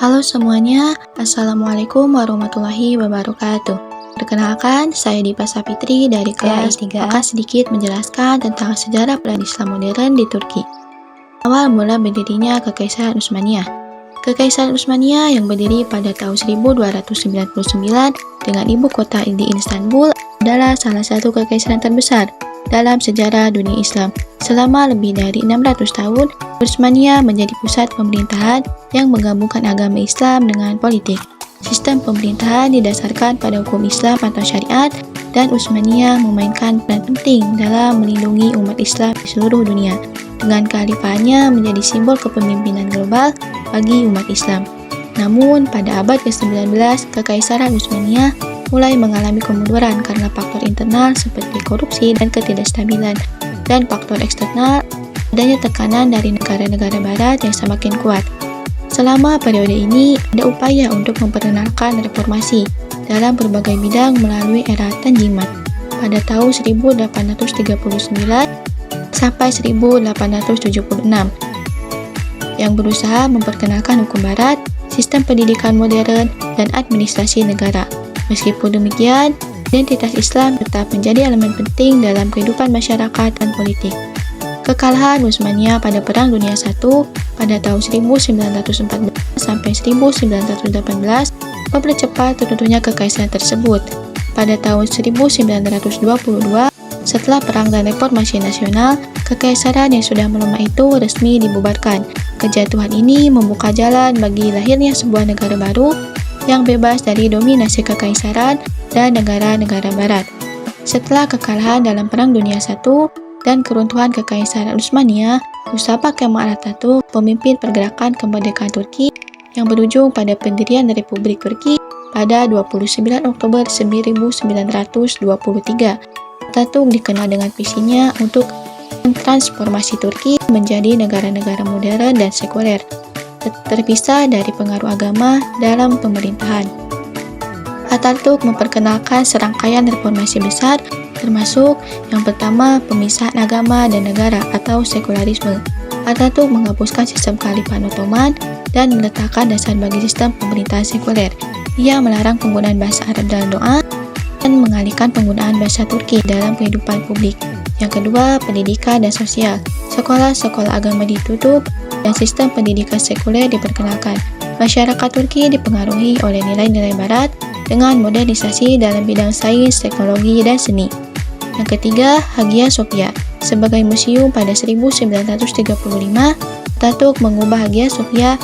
Halo semuanya, Assalamualaikum warahmatullahi wabarakatuh. Perkenalkan, saya Dipa Sapitri dari kelas 3A akan sedikit menjelaskan tentang sejarah peran Islam modern di Turki. Awal mula berdirinya Kekaisaran Utsmaniyah. Kekaisaran Utsmaniyah yang berdiri pada tahun 1299 dengan ibu kota di Istanbul adalah salah satu kekaisaran terbesar dalam sejarah dunia Islam. Selama lebih dari 600 tahun, Utsmaniyah menjadi pusat pemerintahan yang menggabungkan agama Islam dengan politik. Sistem pemerintahan didasarkan pada hukum Islam atau syariat, dan Utsmaniyah memainkan peran penting dalam melindungi umat Islam di seluruh dunia, dengan kekhalifahannya menjadi simbol kepemimpinan global bagi umat Islam. Namun, pada abad ke-19, Kekaisaran Utsmaniyah mulai mengalami kemunduran karena faktor internal seperti korupsi dan ketidakstabilan, dan faktor eksternal adanya tekanan dari negara-negara barat yang semakin kuat. Selama periode ini, ada upaya untuk memperkenalkan reformasi dalam berbagai bidang melalui era Tanzimat pada tahun 1839 sampai 1876 yang berusaha memperkenalkan hukum barat, sistem pendidikan modern, dan administrasi negara. Meskipun demikian, identitas Islam tetap menjadi elemen penting dalam kehidupan masyarakat dan politik. Kekalahan Utsmaniyah pada Perang Dunia I pada tahun 1914 sampai 1918 mempercepat runtuhnya kekaisaran tersebut. Pada tahun 1922, setelah Perang dan Reformasi Nasional, kekaisaran yang sudah melemah itu resmi dibubarkan. Kejatuhan ini membuka jalan bagi lahirnya sebuah negara baru yang bebas dari dominasi kekaisaran dan negara-negara barat. Setelah kekalahan dalam Perang Dunia I dan keruntuhan Kekaisaran Utsmaniyah, Mustafa Kemal Atatürk, pemimpin pergerakan kemerdekaan Turki yang berujung pada pendirian Republik Turki pada 29 Oktober 1923. Atatürk dikenal dengan visinya untuk mentransformasi Turki menjadi negara-negara modern dan sekuler, terpisah dari pengaruh agama dalam pemerintahan. Atatürk memperkenalkan serangkaian reformasi besar, termasuk yang pertama pemisahan agama dan negara atau sekularisme. Atatürk menghapuskan sistem Khalifah Ottoman dan meletakkan dasar bagi sistem pemerintahan sekuler. Ia melarang penggunaan bahasa Arab dalam doa dan mengalihkan penggunaan bahasa Turki dalam kehidupan publik. Yang kedua, pendidikan dan sosial. Sekolah-sekolah agama ditutup dan sistem pendidikan sekuler diperkenalkan. Masyarakat Turki dipengaruhi oleh nilai-nilai barat dengan modernisasi dalam bidang sains, teknologi, dan seni. Yang ketiga, Hagia Sophia. Sebagai museum pada 1935, Atatürk mengubah Hagia Sophia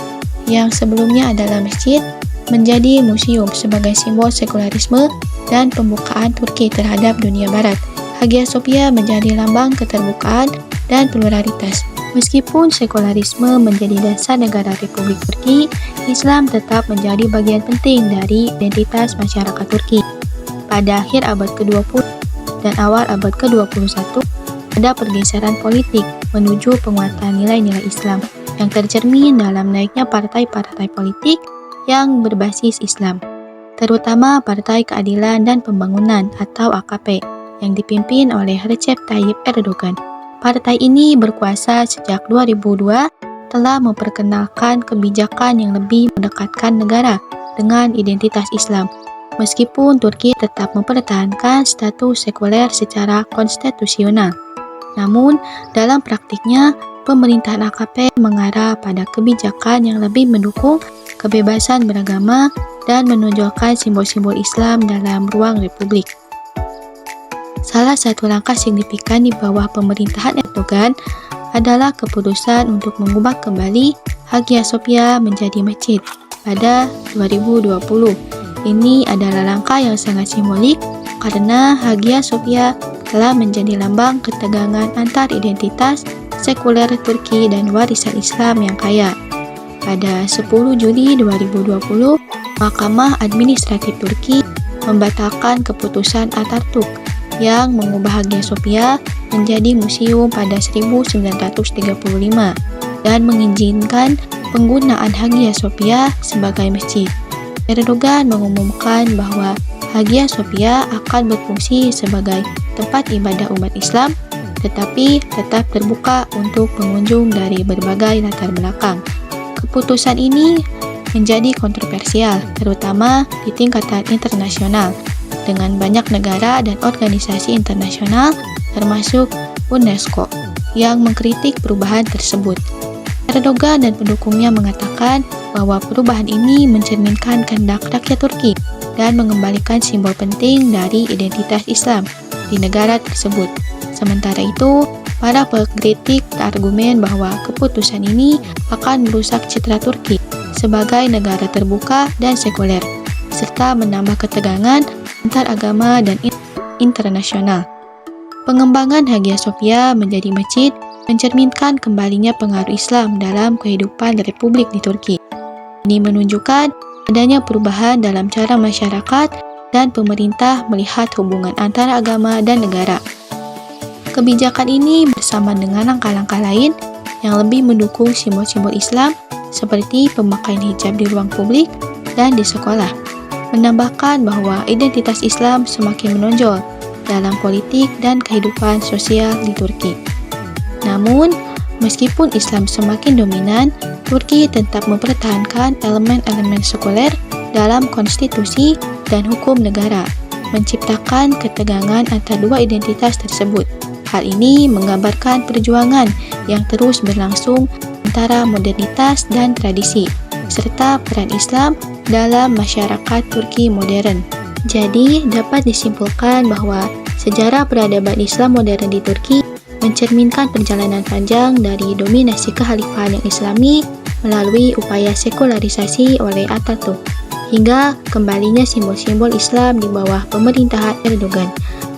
yang sebelumnya adalah masjid menjadi museum sebagai simbol sekularisme dan pembukaan Turki terhadap dunia barat. Hagia Sophia menjadi lambang keterbukaan dan pluralitas. Meskipun sekularisme menjadi dasar negara Republik Turki, Islam tetap menjadi bagian penting dari identitas masyarakat Turki. Pada akhir abad ke-20 dan awal abad ke-21, ada pergeseran politik menuju penguatan nilai-nilai Islam yang tercermin dalam naiknya partai-partai politik yang berbasis Islam, terutama Partai Keadilan dan Pembangunan atau AKP yang dipimpin oleh Recep Tayyip Erdogan. Partai ini berkuasa sejak 2002, telah memperkenalkan kebijakan yang lebih mendekatkan negara dengan identitas Islam. Meskipun Turki tetap mempertahankan status sekuler secara konstitusional, namun dalam praktiknya pemerintahan AKP mengarah pada kebijakan yang lebih mendukung kebebasan beragama dan menonjolkan simbol-simbol Islam dalam ruang republik. Salah satu langkah signifikan di bawah pemerintahan Erdogan adalah keputusan untuk mengubah kembali Hagia Sophia menjadi masjid pada 2020. Ini adalah langkah yang sangat simbolik karena Hagia Sophia telah menjadi lambang ketegangan antar identitas sekuler Turki dan warisan Islam yang kaya. Pada 10 Juli 2020, Mahkamah Administratif Turki membatalkan keputusan Atatürk yang mengubah Hagia Sophia menjadi museum pada 1935 dan mengizinkan penggunaan Hagia Sophia sebagai masjid. Erdogan mengumumkan bahwa Hagia Sophia akan berfungsi sebagai tempat ibadah umat Islam, tetapi tetap terbuka untuk pengunjung dari berbagai latar belakang. Keputusan ini menjadi kontroversial, terutama di tingkatan internasional, dengan banyak negara dan organisasi internasional, termasuk UNESCO, yang mengkritik perubahan tersebut. Erdogan dan pendukungnya mengatakan bahwa perubahan ini mencerminkan kehendak rakyat Turki dan mengembalikan simbol penting dari identitas Islam di negara tersebut. Sementara itu, para pengkritik berargumen bahwa keputusan ini akan merusak citra Turki sebagai negara terbuka dan sekuler, serta menambah ketegangan antar agama dan internasional. Pengembangan Hagia Sophia menjadi masjid mencerminkan kembalinya pengaruh Islam dalam kehidupan Republik di Turki. Ini menunjukkan adanya perubahan dalam cara masyarakat dan pemerintah melihat hubungan antara agama dan negara. Kebijakan ini bersama dengan langkah-langkah lain yang lebih mendukung simbol-simbol Islam seperti pemakaian hijab di ruang publik dan di sekolah, menambahkan bahwa identitas Islam semakin menonjol dalam politik dan kehidupan sosial di Turki. Namun, meskipun Islam semakin dominan, Turki tetap mempertahankan elemen-elemen sekuler dalam konstitusi dan hukum negara, menciptakan ketegangan antara dua identitas tersebut. Hal ini menggambarkan perjuangan yang terus berlangsung antara modernitas dan tradisi, serta peran Islam dalam masyarakat Turki modern. Jadi, dapat disimpulkan bahwa sejarah peradaban Islam modern di Turki mencerminkan perjalanan panjang dari dominasi kekhalifahan yang Islami melalui upaya sekularisasi oleh Atatürk, hingga kembalinya simbol-simbol Islam di bawah pemerintahan Erdogan.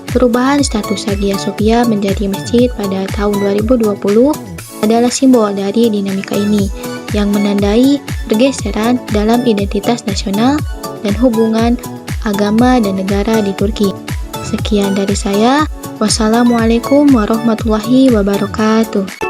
Perubahan status Hagia Sophia menjadi masjid pada tahun 2020 adalah simbol dari dinamika ini, yang menandai pergeseran dalam identitas nasional dan hubungan agama dan negara di Turki. Sekian dari saya. Wassalamualaikum warahmatullahi wabarakatuh.